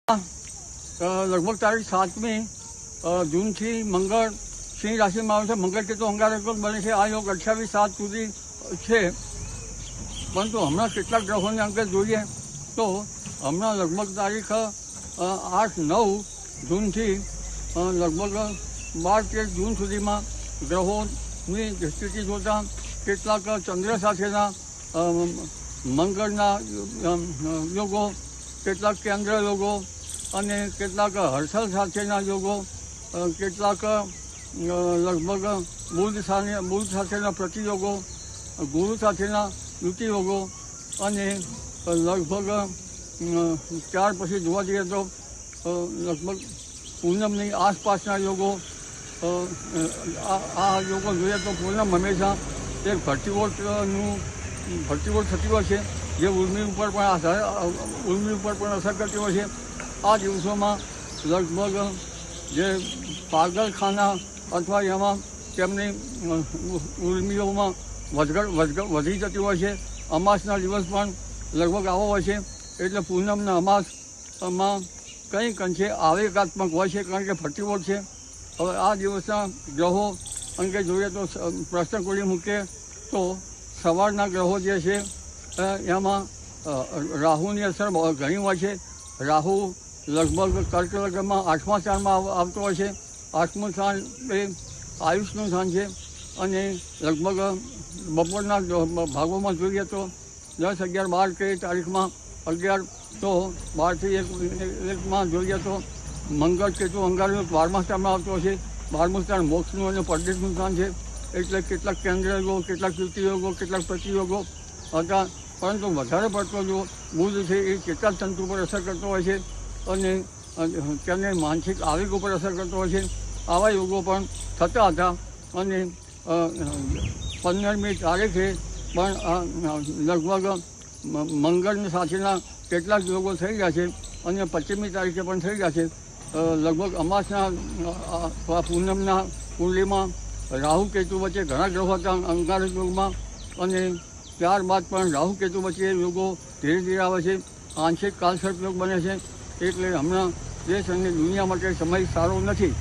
લગભગ તારીખ 7મી જૂનથી મંગળ સિંહ રાશિમાં આવે છે. મંગળ કે તો અંગારક બને છે. આ યોગ 28/7 સુધી છે, પરંતુ હમણાં કેટલાક ગ્રહોને અંગે જોઈએ તો હમણાં લગભગ તારીખ 8-9 જૂનથી લગભગ 12-13 જૂન સુધીમાં ગ્રહોની સ્થિતિ જોતાં કેટલાક ચંદ્ર સાથેના મંગળના યોગો, કેટલાક કેન્દ્ર યોગો અને કેટલાક હર્ષલ સાથેના યોગો, કેટલાક લગભગ બુધ સાથેના પ્રતિયોગો, ગુરુ સાથેના યુતિયોગો અને લગભગ ત્યાર પછી જોવા જઈએ તો લગભગ પૂનમની આસપાસના યોગો. આ યોગો જોઈએ તો પૂનમ હંમેશા એક ભરતીઓટ થતી હોય છે, જે ઉર્મિ ઉપર પણ અસર કરતી હોય છે. આ દિવસોમાં લગભગ જે પાગલખાના અથવા એમાં તેમની ઉર્મિઓમાં વધી જતી હોય છે. અમાસના દિવસ પણ લગભગ આવો હોય છે, એટલે પૂનમના અમાસમાં કંઈક અંશે આવેગાત્મક હોય છે, કારણ કે ભરતીઓટ છે. હવે આ દિવસના ગ્રહો અંગે જોઈએ તો પ્રશ્ન ખોલી મૂકીએ તો સવારના ગ્રહો જે છે એમાં રાહુની અસર ઘણી હોય છે. રાહુ લગભગ કર્કવર્ગમાં 8મા સ્થાનમાં આવતો હોય છે. 8મું સ્થાન એ આયુષનું સ્થાન છે અને લગભગ બપોરના ભાગોમાં જોઈએ તો 10, 11, 12 કે તારીખમાં 11 તો 12 થી 1માં જોઈએ તો મંગળ કેતુ અંગારક 12મા સ્થાનમાં આવતો હોય છે. 12મું સ્થાન મોક્ષનું અને પરદેશનું સ્થાન છે, એટલે કેટલાક કેન્દ્ર યોગો, કેટલાક યુતિયોગો, કેટલાક પ્રતિયોગો હતા. પરંતુ વધારે પડતો જો બુધ છે એ કેટલાક તંતુ પર અસર કરતો હોય છે અને તેને માનસિક આવેગ ઉપર અસર કરતો હોય છે. આવા યોગો પણ થતા હતા અને 15મી તારીખે પણ લગભગ મંગળ સાથેના કેટલાક યોગો થઈ ગયા છે અને 25મી તારીખે પણ થઈ ગયા છે. લગભગ અમાસના પૂનમના કુંડલીમાં રાહુ કેતુ વચ્ચે ઘણા ગ્રહો હતા અંગારક યોગમાં, અને ત્યારબાદ પણ રાહુ કેતુ વચ્ચે યોગો ધીરે ધીરે આવે છે. આંશિક કાલસર્પ યોગ બને છે, એટલે હમણાં દેશ અને દુનિયા માટે સમય સારો નથી.